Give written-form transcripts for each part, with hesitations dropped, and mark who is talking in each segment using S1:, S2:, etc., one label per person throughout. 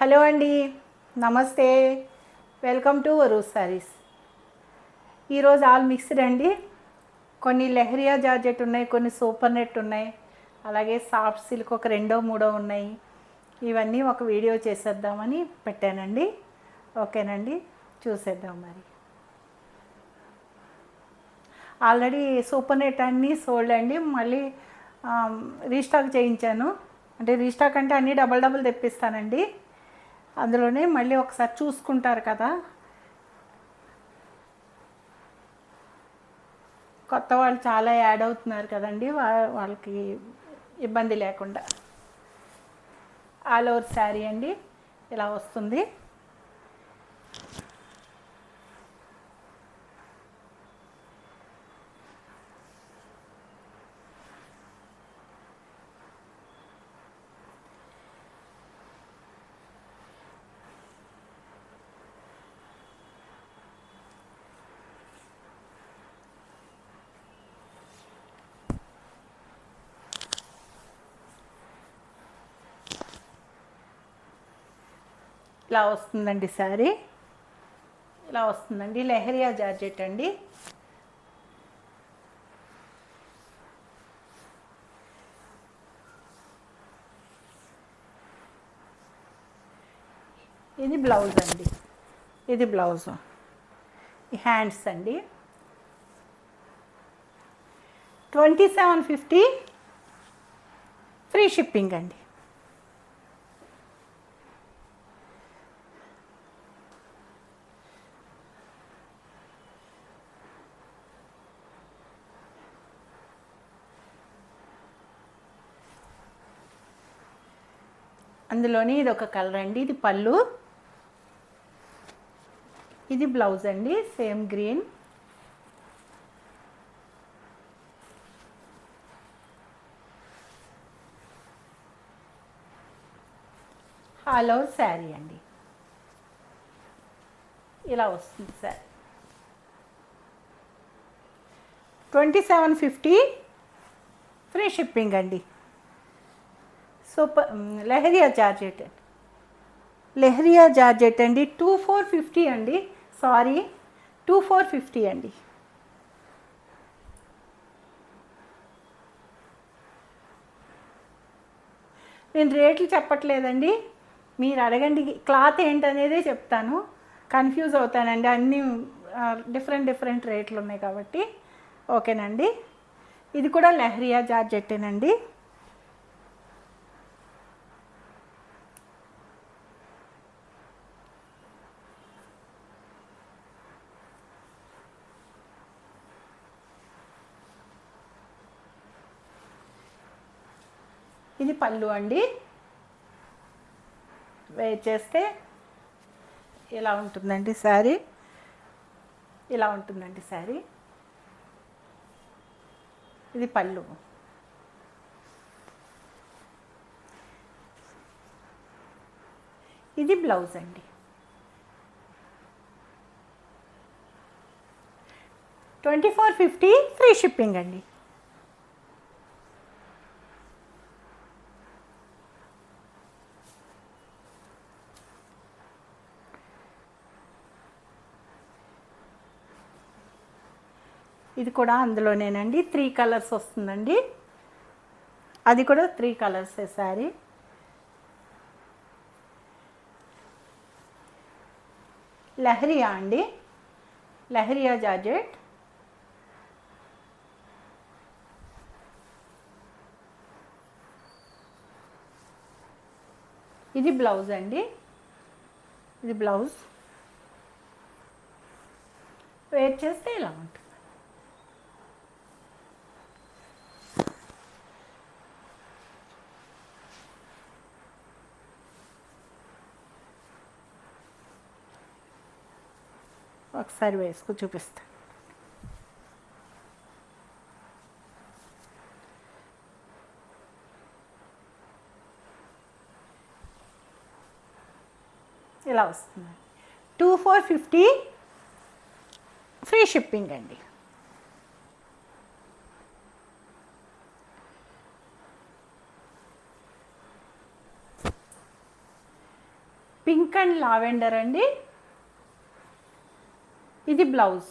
S1: Hello అండి, నమస్తే. Welcome to Varu's sarees. ఈరోజు ఆల్ మిక్స్డ్ అండి. కొన్ని లెహరియా జార్జెట్ ఉన్నాయి, కొన్ని సూపర్ నెట్ ఉన్నాయి, అలాగే సాఫ్ట్ సిల్క్ ఒక రెండో మూడో ఉన్నాయి. ఇవన్నీ ఒక వీడియో చేసేద్దామని పెట్టానండి. ఓకేనండి, చూసేద్దాం. మరి ఆల్రెడీ సూపర్ నెట్ అన్నీ సోల్డ్ అండి. మళ్ళీ రీస్టాక్ చేయించాను. అంటే రీస్టాక్ అంటే అన్నీ డబల్ డబుల్ తెప్పిస్తానండి. అందులోనే మళ్ళీ ఒకసారి చూసుకుంటారు కదా, కొత్త వాళ్ళు చాలా యాడ్ అవుతున్నారు కదండి, వాళ్ళకి ఇబ్బంది లేకుండా. ఆల్ ఓవర్ శారీ అండి, ఇలా వస్తుంది. ఇలా వస్తుందండి శారీ, ఇలా వస్తుందండి. లెహరియా జార్జెట్ అండి. ఇది బ్లౌజ్ అండి, ఇది బ్లౌజ్. ఈ హ్యాండ్స్ అండి. 2750 ఫ్రీ షిప్పింగ్ అండి. అందులోని ఇది ఒక కలర్ అండి, ఇది పళ్ళు, ఇది బ్లౌజ్ అండి, same green. All over sari అండి, ఇలా వస్తుంది శారీ. 2750 ఫ్రీ షిప్పింగ్ అండి. Super leheriya georgette, leheriya georgette అండి. 2450 అండి, సారీ 2450 అండి. నేను రేట్లు చెప్పట్లేదండి, మీరు అడగండి. క్లాత్ ఏంటనేదే చెప్తాను. కన్ఫ్యూజ్ అవుతానండి, అన్నీ డిఫరెంట్ రేట్లు ఉన్నాయి కాబట్టి. ఓకేనండి, ఇది కూడా లెహరియా జార్జెట్టేనండి. ఇది పళ్ళు అండి. వేర్ చేస్తే ఇలా ఉంటుందండి శారీ, ఇలా ఉంటుందండి శారీ. ఇది పళ్ళు, ఇది బ్లౌజ్ అండి. 2450 ఫ్రీ షిప్పింగ్ అండి. ఇది కూడా అందులోనేనండి, 3 కలర్స్ వస్తుందండి. అది కూడా 3 కలర్సే శారీ. లెహరియా అండి, లెహరియా జార్జెట్. ఇది బ్లౌజ్ అండి, ఇది బ్లౌజ్. వేర్ చేస్తే ఇలా ఉంటుంది. ఒకసారి వేసుకు చూపిస్తా. ఇలా వస్తుంది. 2450 ఫ్రీ షిప్పింగ్ అండి. పింక్ అండ్ లావెండర్ అండి. ఇది బ్లౌజ్.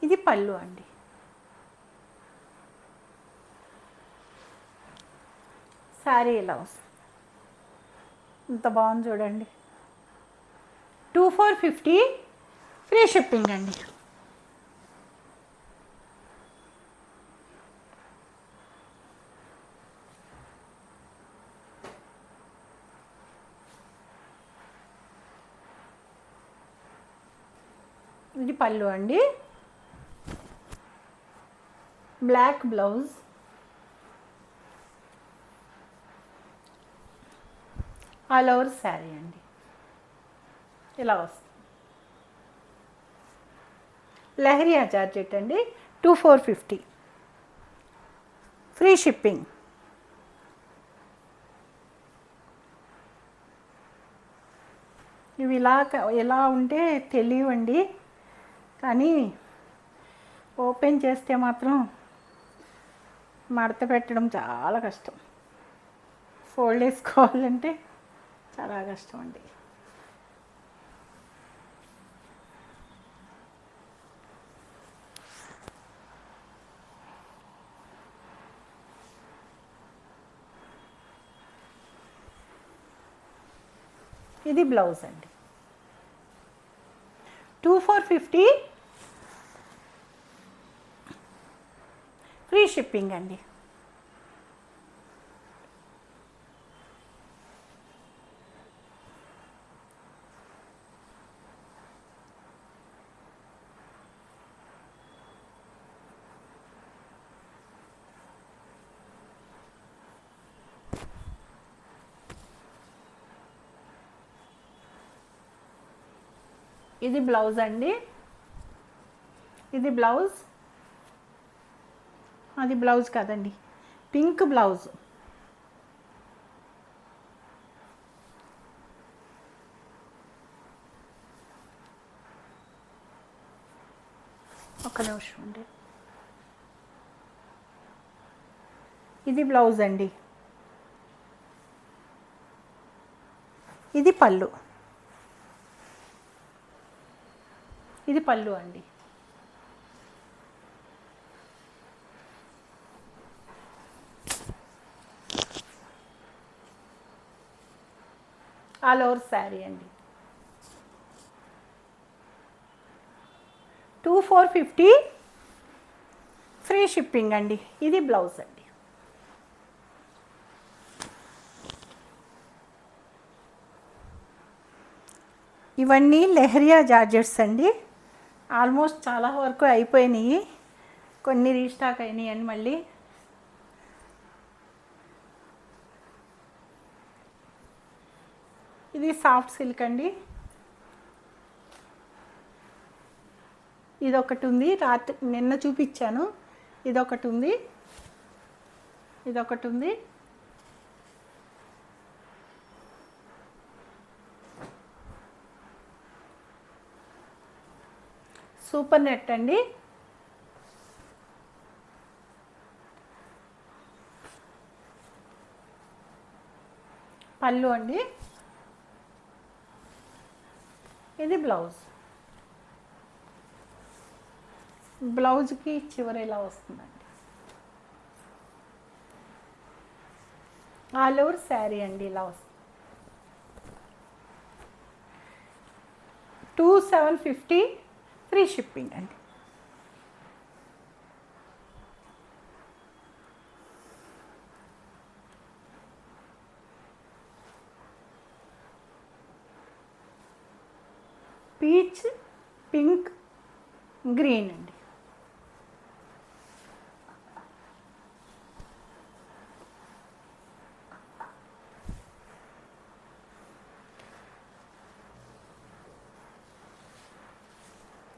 S1: ఇది పళ్ళు అండి. శారీ ఇలా వస్తుంది. ఇంత బాగుంది చూడండి. 2450 ఫ్రీ షిప్పింగ్ అండి. ఇది పళ్ళు అండి. Black blouse. All over sari అండి. ఇలా వస్తుంది. లెహరియా జార్జెట్ అండి. 2450 ఫ్రీ షిప్పింగ్. ఇవి ఇలా ఉంటే తెలియవండి, కానీ ఓపెన్ చేస్తే మాత్రం మడత పెట్టడం చాలా కష్టం. ఫోల్డ్ వేసుకోవాలంటే చాలా కష్టం అండి. ఇది బ్లౌజ్ అండి. 2450 ఫ్రీ షిప్పింగ్ అండి. ఇది బ్లౌజ్ అండి. ఇది బ్లౌజ్. అది బ్లౌజ్ కాదండి, పింక్ బ్లౌజ్. ఒక్క నిమిషం అండి. ఇది బ్లౌజ్ అండి. ఇది పళ్ళు. ఇది పళ్ళు అండి. ఆల్ ఓవర్ శారీ అండి. 2450 ఫ్రీ షిప్పింగ్ అండి. ఇది బ్లౌజ్ అండి. ఇవన్నీ లెహరియా జార్జెట్స్ అండి. ఆల్మోస్ట్ చాలా వరకు అయిపోయినాయి, కొన్ని రీస్టాక్ అయినాయి అని మళ్ళీ. ఇది సాఫ్ట్ సిల్క్ అండి. ఇదొకటి ఉంది, నిన్న చూపించాను. ఇదొకటి ఉంది, ఇదొకటి ఉంది. సూపర్ నెట్ అండి. పళ్ళు అండి. ఇది బ్లౌజ్. బ్లౌజ్కి చివర ఇలా వస్తుందండి. ఆల్ ఓవర్ శారీ అండి ఇలా వస్తుంది. 2750 ఫ్రీ షిప్పింగ్ అండి. పీచ్, పింక్, గ్రీన్ అండి.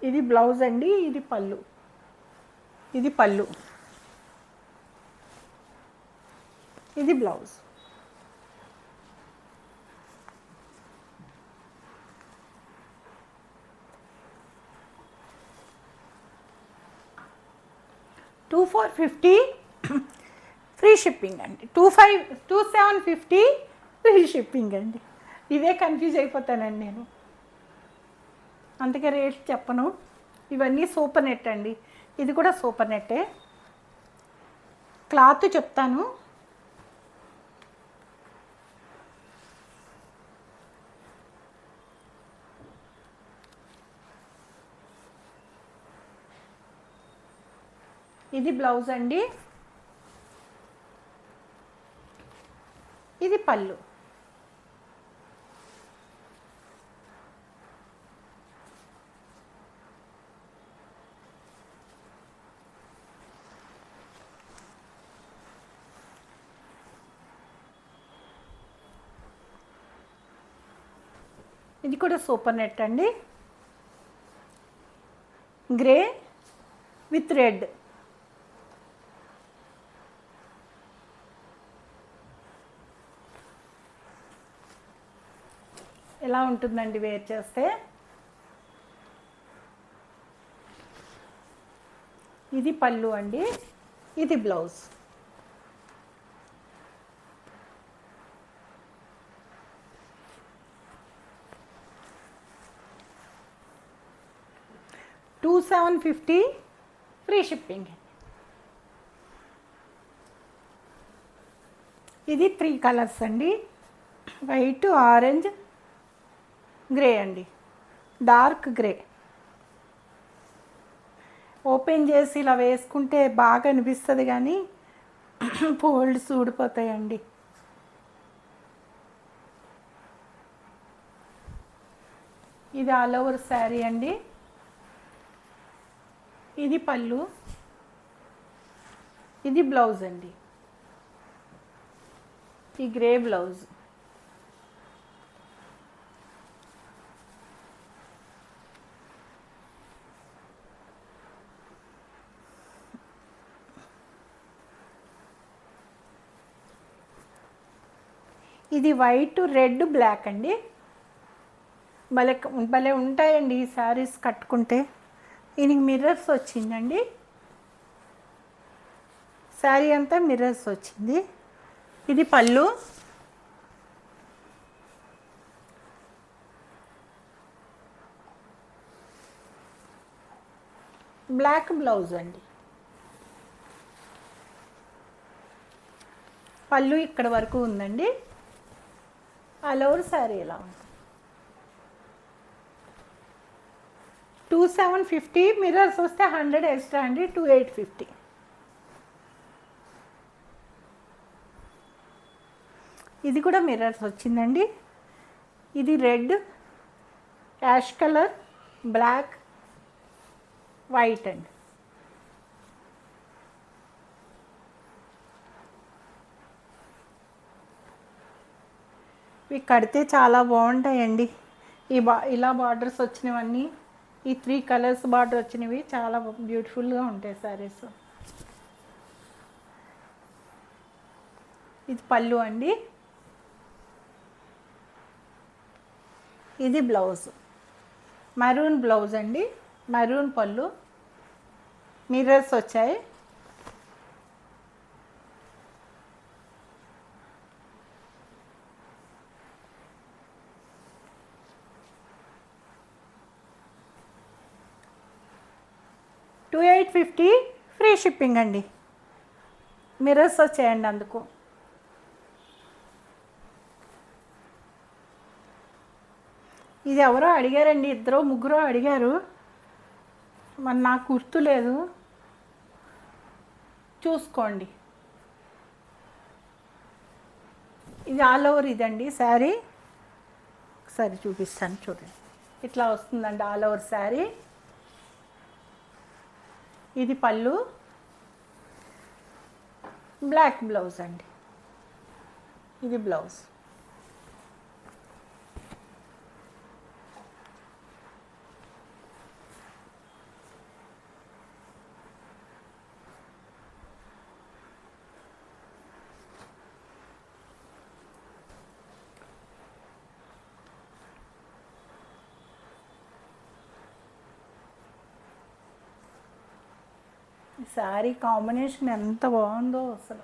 S1: ఇది బ్లౌజ్ అండి. ఇది పళ్ళు. ఇది పళ్ళు. ఇది బ్లౌజ్. $2450 ఫ్రీ షిప్పింగ్ అండి. 2750 ఫ్రీ షిప్పింగ్ అండి. ఇదే కన్ఫ్యూజ్ అయిపోతానండి నేను, అందుకే రేట్ చెప్పను. ఇవన్నీ సూపర్ నెట్ అండి, ఇది కూడా సూపర్ నెట్టే. క్లాత్ చెప్తాను. ఇది బ్లౌజ్ అండి, ఇది పళ్ళు. ఇది కూడా సూపర్ నెట్ అండి, గ్రే విత్ రెడ్. ఎలా ఉంటుందండి వేర్ చేస్తే. ఇది పళ్ళు అండి, ఇది బ్లౌజ్. $2750 free shipping. ఇది 3 కలర్స్ అండి, వైట్, ఆరెంజ్, గ్రే అండి, డార్క్ గ్రే. ఓపెన్ చేసి ఇలా వేసుకుంటే బాగా అనిపిస్తుంది కానీ ఫోల్డ్స్ ఊడిపోతాయండి. ఇది ఆల్ ఓవర్ శారీ అండి, ఇది పళ్ళు, ఇది బ్లౌజ్ అండి, ఈ గ్రే బ్లౌజ్. ఇది వైట్, రెడ్, బ్లాక్ అండి. భలే భలే ఉంటాయండి ఈ శారీస్ కట్టుకుంటే. దీనికి మిర్రర్స్ వచ్చిందండి, శారీ అంతా మిర్రర్స్ వచ్చింది. ఇది పళ్ళు, బ్లాక్ బ్లౌజ్ అండి. పళ్ళు ఇక్కడ వరకు ఉందండి, ఆల్ ఓవర్ శారీ ఎలా ఉంది. 2750, మిర్రర్స్ వస్తే 100 ఎక్స్ట్రా అండి, 2850. ఇది కూడా మిర్రర్స్ వచ్చిందండి. ఇది red, ash colour, black, white అండి. ఇవి కడితే చాలా బాగుంటాయండి. ఇలా బార్డర్స్ వచ్చినవన్నీ, ఈ 3 కలర్స్ బార్డర్ వచ్చినవి చాలా బ్యూటిఫుల్గా ఉంటాయి శారీస్. ఇది పళ్ళు అండి, ఇది బ్లౌజ్. మరూన్ బ్లౌజ్ అండి, మరూన్ పళ్ళు, మిర్రర్స్ వచ్చాయి. $2850 ఫ్రీ షిప్పింగ్ అండి. మిర్రర్స్ వచ్చాయండి అందుకు. ఇది ఎవరో అడిగారండి, 2-3 అడిగారు, మరి నాకు గుర్తులేదు, చూసుకోండి. ఇది ఆల్ ఓవర్ ఇదండి శారీ. ఒకసారి చూపిస్తాను చూడండి, ఇట్లా వస్తుందండి ఆల్ ఓవర్ శారీ. ఇది పళ్ళు, బ్లాక్ బ్లౌజ్ అండి, ఇది బ్లౌజ్. శారీ కాంబినేషన్ ఎంత బాగుందో అసలు.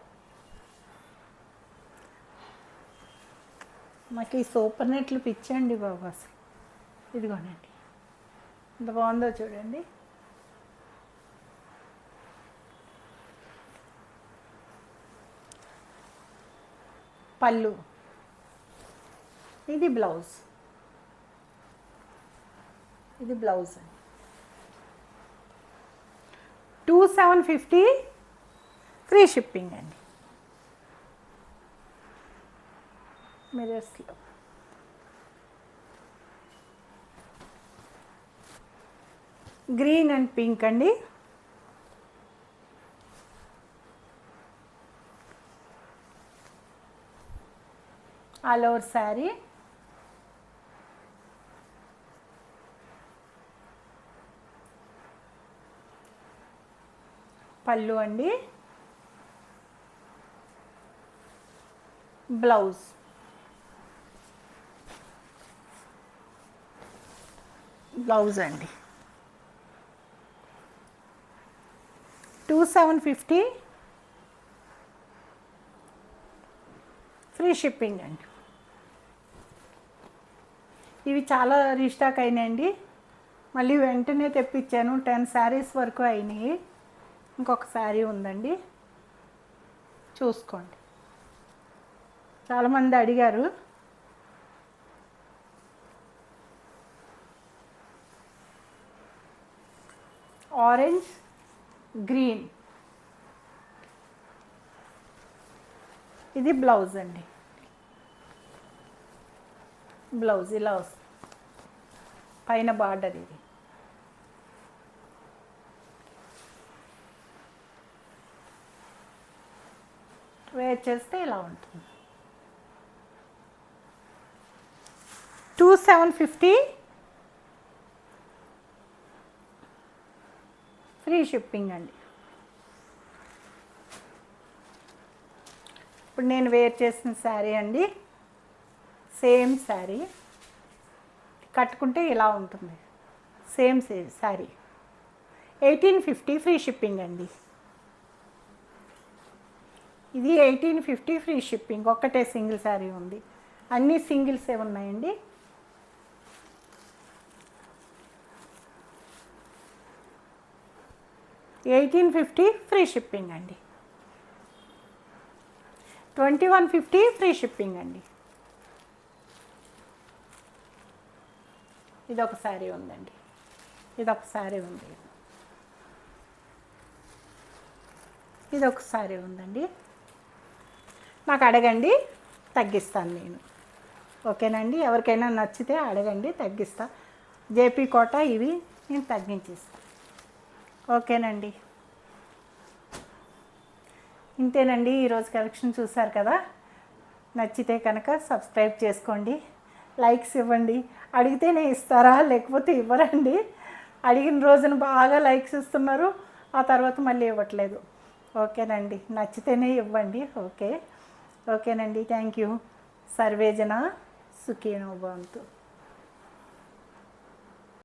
S1: నాకు ఈ సూపర్ నెట్లు పిచ్చండి బాబు అసలు. ఇదిగోనండి, ఎంత బాగుందో చూడండి. పళ్ళు, ఇది బ్లౌజ్, ఇది బ్లౌజ్ అండి. 2750 ఫ్రీ షిప్పింగ్ అండి. మిర్రర్స్లో గ్రీన్ అండ్ పింక్ అండి. All over sari. పళ్ళు అండి, బ్లౌజ్, బ్లౌజ్ అండి. 2750 ఫ్రీ షిప్పింగ్ అండి. ఇవి చాలా రీస్టాక్ అయినాయండి, మళ్ళీ వెంటనే తెప్పించాను. 10 శారీస్ వరకు అయినాయి, ఇంకొక శారీ ఉందండి, చూసుకోండి. చాలామంది అడిగారు. ఆరెంజ్, గ్రీన్, ఇది బ్లౌజ్ అండి. బ్లౌజ్ ఇలా వస్తుంది, పైన బార్డర్ ఇది. వేర్ చేస్తే ఇలా ఉంటుంది. 2750 ఫ్రీ షిప్పింగ్ అండి. ఇప్పుడు నేను వేర్ చేసిన శారీ అండి, సేమ్ శారీ కట్టుకుంటే ఇలా ఉంటుంది. సేమ్ శారీ 1850 ఫ్రీ షిప్పింగ్ అండి. ఇది 1850 ఫ్రీ షిప్పింగ్. ఒక్కటే సింగిల్ శారీ ఉంది, అన్నీ సింగిల్సే ఉన్నాయండి. $1850 ఫ్రీ షిప్పింగ్ అండి. 2150 ఫ్రీ షిప్పింగ్ అండి. ఇదొక శారీ ఉందండి, ఇదొక శారీ ఉంది, ఇదొక శారీ ఉందండి. నాకు అడగండి, తగ్గిస్తాను నేను. ఓకేనండి, ఎవరికైనా నచ్చితే అడగండి, తగ్గిస్తా. జేపీ కోట ఇవి నేను తగ్గించేస్తాను. ఓకేనండి, ఇంతేనండి. ఈరోజు కలెక్షన్ చూసారు కదా. నచ్చితే కనుక సబ్స్క్రైబ్ చేసుకోండి, లైక్స్ ఇవ్వండి. అడిగితేనే ఇస్తారా, లేకపోతే ఇవ్వరండి. అడిగిన రోజున బాగా లైక్స్ ఇస్తున్నారు, ఆ తర్వాత మళ్ళీ ఇవ్వట్లేదు. ఓకేనండి, నచ్చితేనే ఇవ్వండి. ఓకేనండి, థ్యాంక్ యూ. సర్వేజన సుఖినో భవంతు.